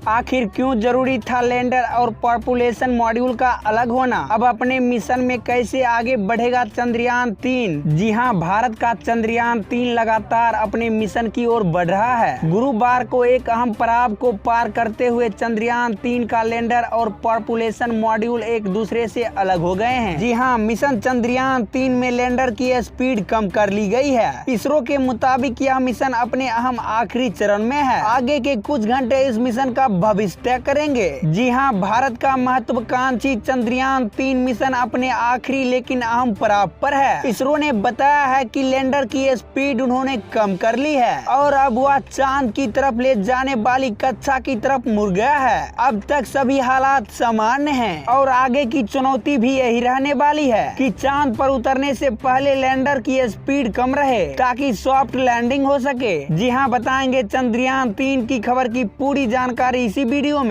आखिर क्यों जरूरी था लैंडर और पॉपुलेशन मॉड्यूल का अलग होना? अब अपने मिशन में कैसे आगे बढ़ेगा चंद्रयान-3? जी हां, भारत का चंद्रयान-3 लगातार अपने मिशन की ओर बढ़ रहा है। गुरुवार को एक अहम पड़ाव को पार करते हुए चंद्रयान-3 का लैंडर और पॉपुलेशन मॉड्यूल एक दूसरे से अलग हो गए हैं। जी हां, मिशन चंद्रयान-3 में लैंडर की स्पीड कम कर ली गई है। इसरो के मुताबिक यह मिशन अपने अहम आखिरी चरण में है। आगे के कुछ घंटे इस मिशन का भविष्य तय करेंगे। जी हां, भारत का महत्वाकांक्षी चंद्रयान-3 मिशन अपने आखिरी लेकिन अहम पड़ाव पर है। इसरो ने बताया है कि लैंडर की स्पीड उन्होंने कम कर ली है और अब वह चांद की तरफ ले जाने वाली कक्षा की तरफ मुड़ गया है। अब तक सभी हालात सामान्य हैं और आगे की चुनौती भी यही रहने वाली है कि चांद पर उतरने से पहले लैंडर की स्पीड कम रहे ताकि सॉफ्ट लैंडिंग हो सके। जी हां, बताएंगे चंद्रयान-3 की खबर की पूरी जानकारी इसी वीडियो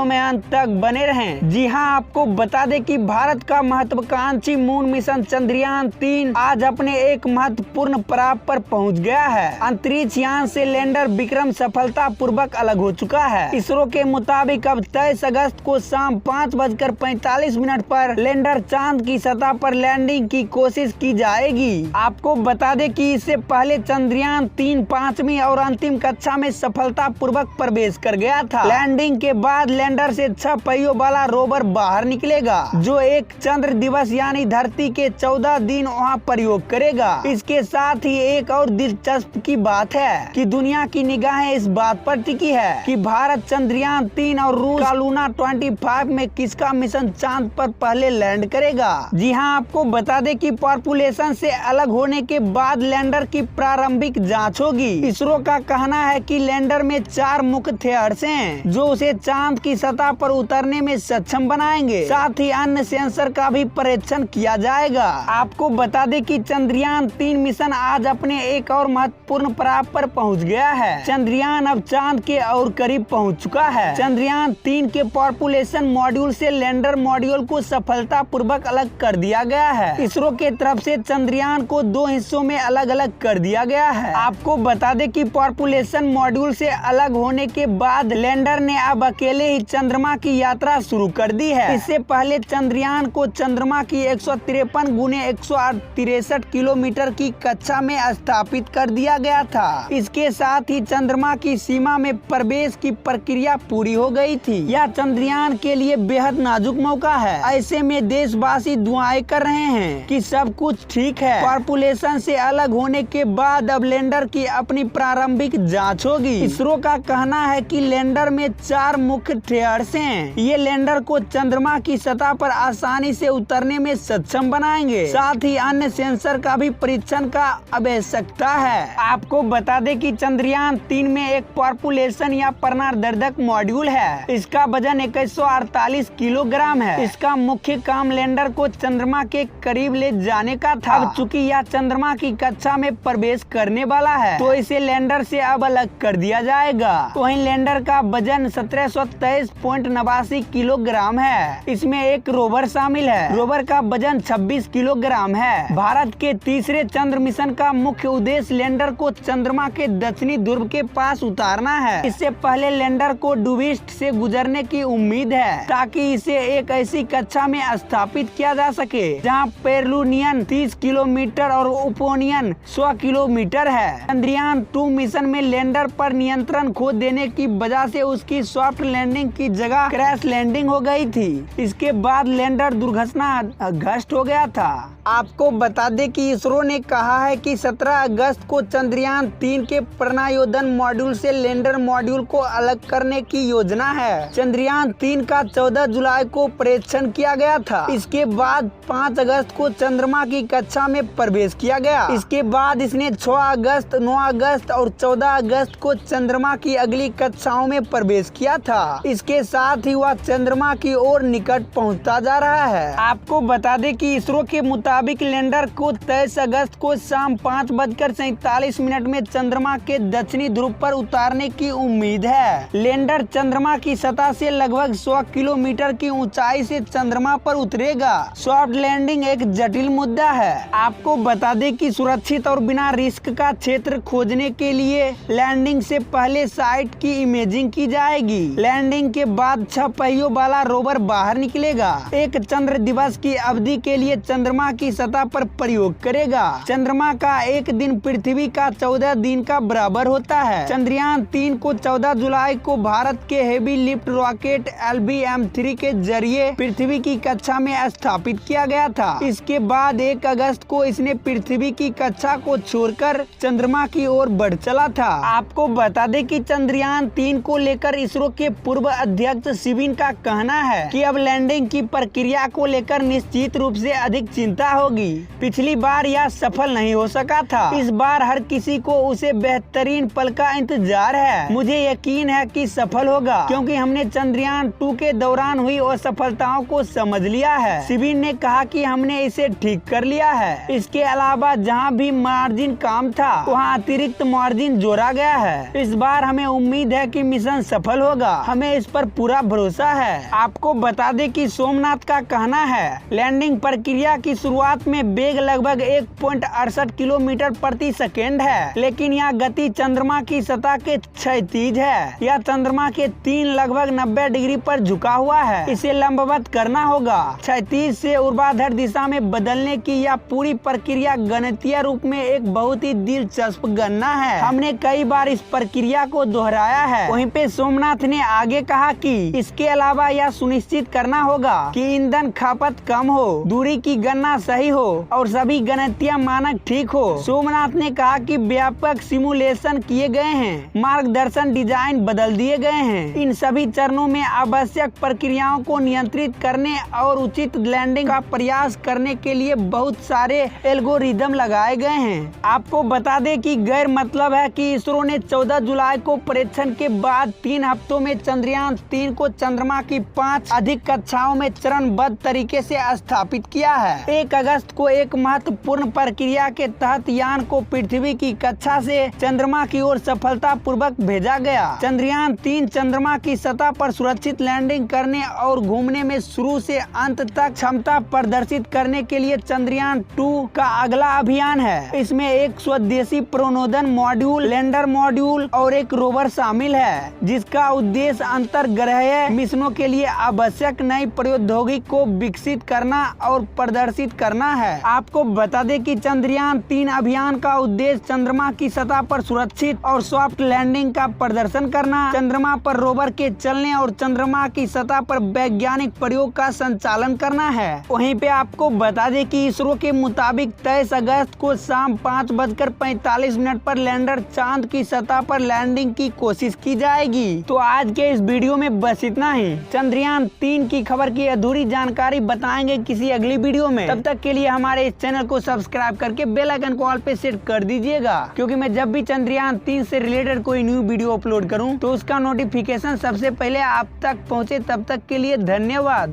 में अंत तक बने रहें। जी हां, आपको बता दें कि भारत का महत्वाकांक्षी मून मिशन चंद्रयान-3 आज अपने एक महत्वपूर्ण पड़ाव पर पहुंच गया है। अंतरिक्ष यान से लैंडर विक्रम सफलता पूर्वक अलग हो चुका है। इसरो के मुताबिक अब 23 अगस्त को शाम 5:45 पर लैंडर चांद की सतह पर लैंडिंग की कोशिश की जाएगी। आपको बता दें कि इससे पहले चंद्रयान-3 5वीं और अंतिम कक्षा में सफलता पूर्वक प्रवेश कर गया था। लैंडिंग के बाद लैंडर से 6 पहियों वाला रोवर बाहर निकलेगा जो एक चंद्र दिवस यानी धरती के 14 दिन वहां प्रयोग करेगा। इसके साथ ही एक और दिलचस्प की बात है कि दुनिया की निगाहें इस बात पर टिकी है कि भारत चंद्रयान-3 और रूस का लूना 25 में किसका मिशन चांद पर पहले लैंड करेगा। जी हाँ, आपको बता दें कि पॉपुलेशन से अलग होने के बाद लैंडर की प्रारंभिक जांच होगी। इसरो का कहना है कि लैंडर में 4 मुख्य थ्रेड्स हैं जो उसे चांद की सतह पर उतरने में सक्षम बनाएंगे। साथ ही अन्य सेंसर का भी परीक्षण किया जाएगा। आपको बता दें कि चंद्रयान-3 मिशन आज अपने एक और महत्वपूर्ण पड़ाव पर पहुंच गया है। चंद्रयान अब चांद के और करीब पहुंच चुका है। चंद्रयान-3 के पॉपुलेशन मॉड्यूल से लैंडर मॉड्यूल को सफलता पूर्वक अलग कर दिया गया है। इसरो के तरफ से चंद्रयान को 2 हिस्सों में अलग अलग कर दिया गया है। आपको बता दें कि पॉपुलेशन मॉड्यूल से अलग होने के बाद लैंडर ने अब अकेले ही चंद्रमा की यात्रा शुरू कर दी है। इससे पहले चंद्रयान को चंद्रमा की 153 गुने 163 किलोमीटर की कक्षा में स्थापित कर दिया गया था। इसके साथ ही चंद्रमा की सीमा में प्रवेश की प्रक्रिया पूरी हो गई थी। यह चंद्रयान के लिए बेहद नाजुक मौका है। ऐसे में देशवासी दुआएं कर रहे हैं कि सब कुछ ठीक है। पॉपुलेशन से अलग होने के बाद अब लैंडर की अपनी प्रारंभिक जांच होगी। इसरो का कहना है कि लैंडर में 4 मुख्य थ्रेड्स हैं। ये लैंडर को चंद्रमा की सतह पर आसानी से उतरने में सक्षम बनाएंगे। साथ ही अन्य सेंसर का भी परीक्षण का आवश्यकता है। आपको बता दें कि चंद्रयान-3 में एक पॉपुलेशन या प्राणवर्धक मॉड्यूल है। इसका वजन 2148 किलोग्राम है। इसका मुख्य काम लैंडर को चंद्रमा के करीब ले जाने का था। अब चूंकि यह चंद्रमा की कक्षा में प्रवेश करने वाला है तो इसे लैंडर से अब अलग कर दिया जाएगा। तो वहीं लैंडर का वजन 1723.89 किलोग्राम है। इसमें एक रोवर शामिल है। रोवर का वजन 26 किलोग्राम है। भारत के तीसरे चंद्र मिशन का मुख्य उद्देश्य लैंडर को चंद्रमा के दक्षिणी ध्रुव के पास उतारना है। इससे पहले लैंडर को डूबिस्ट से गुजरने की उम्मीद है ताकि इसे एक ऐसी कक्षा में स्थापित किया जा सके जहां पेरुलियन 30 किलोमीटर और उपोनियन 100 किलोमीटर है। चंद्रयान-2 मिशन में लैंडर पर नियंत्रण खो देने की वजह से उसकी सॉफ्ट लैंडिंग की जगह क्रैश लैंडिंग हो गई थी। इसके बाद लैंडर दुर्घटनाग्रस्त हो गया था। आपको बता दें कि इसरो ने कहा है कि 17 अगस्त को चंद्रयान-3 के प्रणोदन मॉड्यूल से लैंडर मॉड्यूल को अलग करने की योजना है। चंद्रयान-3 का 14 जुलाई को परीक्षण किया गया था। इसके बाद 5 अगस्त को चंद्रमा की कक्षा में प्रवेश किया गया। इसके बाद इसने 6 अगस्त, 9 अगस्त और 14 अगस्त को चंद्रमा की अगली कक्षाओं में प्रवेश किया था। इसके साथ ही वह चंद्रमा की ओर निकट पहुंचता जा रहा है। आपको बता दें कि इसरो के मुताबिक लैंडर को 23 अगस्त को शाम 5:47 में चंद्रमा के दक्षिणी ध्रुव पर उतारने की उम्मीद है। लैंडर चंद्रमा की सतह से लगभग 100 किलोमीटर की ऊंचाई से चंद्रमा पर उतरेगा। सॉफ्ट लैंडिंग एक जटिल मुद्दा है। आपको बता दें कि सुरक्षित और बिना रिस्क का क्षेत्र खोजने के लिए लैंडिंग से पहले साइट की इमेजिंग की जाएगी। लैंडिंग के बाद 6 पहियों वाला रोवर बाहर निकलेगा। एक चंद्र दिवस की अवधि के लिए चंद्रमा की सतह पर प्रयोग करेगा। चंद्रमा का एक दिन पृथ्वी का 14 दिन का बराबर होता है। चंद्रयान 3 को 14 जुलाई को भारत के हेवी लिफ्ट रॉकेट LVM-3 के जरिए पृथ्वी की कक्षा में स्थापित किया गया था। इसके बाद 1 अगस्त को इसने पृथ्वी की कक्षा को छोड़कर चंद्रमा की ओर बढ़ चला था। आपको बता दें कि चंद्रयान 3 को लेकर इसरो के पूर्व अध्यक्ष शिवन का कहना है कि अब लैंडिंग की प्रक्रिया को लेकर निश्चित रूप से अधिक चिंता होगी। पिछली बार यह सफल नहीं हो सका था। इस बार हर किसी को उसे बेहतरीन पल का इंतजार है। मुझे यकीन है कि सफल होगा, क्योंकि हमने चंद्रयान 2 के दौरान हुई असफलताओं को समझ लिया है। शिवन ने कहा कि हमने इसे ठीक कर लिया है। इसके अलावा जहां भी मार्जिन काम था वहां अतिरिक्त मार्जिन जोड़ा गया है। इस बार हमें उम्मीद है कि मिशन सफल होगा। हमें इस पर पूरा भरोसा है। आपको बता दें कि सोमनाथ का कहना है लैंडिंग प्रक्रिया की शुरुआत में वेग लगभग 1.68 किलोमीटर प्रति सेकेंड है, लेकिन यह गति चंद्रमा की सतह के क्षैतिज है। यह चंद्रमा के 3 लगभग 90 डिग्री पर झुका हुआ है। इसे लंबवत करना होगा। क्षैतिज से ऊर्ध्वाधर दिशा में बदलने की यह पूरी प्रक्रिया गणितीय रूप में एक बहुत ही दिलचस्प गणना है। हमने कई बार इस प्रक्रिया को दोहराया है। वहीं पे सोमनाथ ने आगे कहा कि इसके अलावा यह सुनिश्चित करना होगा कि ईंधन खपत कम हो, दूरी की गणना सही हो और सभी गणितीय मानक ठीक हो। सोमनाथ ने कहा कि व्यापक सिमुलेशन किए गए हैं, मार्गदर्शन डिजाइन बदल दिए गए हैं। इन सभी चरणों में आवश्यक प्रक्रियाओं को नियंत्रित करने और उचित लैंडिंग का प्रयास करने के लिए बहुत सारे एल्गोरिदम लगाए गए हैं। आपको बता दें कि गैर मतलब है कि इसरो ने 14 जुलाई को परीक्षण के बाद 3 हफ्तों में चंद्रयान 3 को चंद्रमा की 5 अधिक कक्षाओं में चरणबद्ध तरीके से स्थापित किया है। 1 अगस्त को एक महत्वपूर्ण प्रक्रिया के तहत यान को पृथ्वी की कक्षा से चंद्रमा की ओर सफलतापूर्वक भेजा गया। चंद्रयान 3 चंद्रमा की सतह पर सुरक्षित लैंडिंग करने और घूमने में शुरू से अंत तक क्षमता प्रदर्शित करने के लिए चंद्रयान 2 का अगला अभियान है। इसमें एक स्वदेशी प्रणोदन मॉड्यूल, लैंडर मॉड्यूल और एक रोवर शामिल है, जिसका उद्देश्य अंतर्ग्रहीय मिशनों के लिए आवश्यक नई प्रौद्योगिकी को विकसित करना और प्रदर्शित करना है। आपको बता दें कि चंद्रयान 3 अभियान का उद्देश्य चंद्रमा की सतह पर सुरक्षित और सॉफ्ट लैंडिंग का प्रदर्शन करना, चंद्रमा पर रोवर के चलने और चंद्रमा की सतह पर वैज्ञानिक प्रयोग का संचालन करना है। वहीं पे आपको बता दें कि इसरो के मुताबिक 23 अगस्त को शाम 5:45 पर लैंडर चांद की सतह पर लैंडिंग की कोशिश की जाएगी। तो आज के इस वीडियो में बस इतना ही। चंद्रयान 3 की खबर की अधूरी जानकारी बताएंगे किसी अगली वीडियो में। तब तक के लिए हमारे इस चैनल को सब्सक्राइब करके बेल आइकन को ऑल पे सेट कर दीजिएगा, क्योंकि मैं जब भी चंद्रयान 3 से रिलेटेड कोई न्यू वीडियो अपलोड करूं तो उसका नोटिफिकेशन सबसे पहले आप तक पहुंचे। तब तक के लिए धन्यवाद।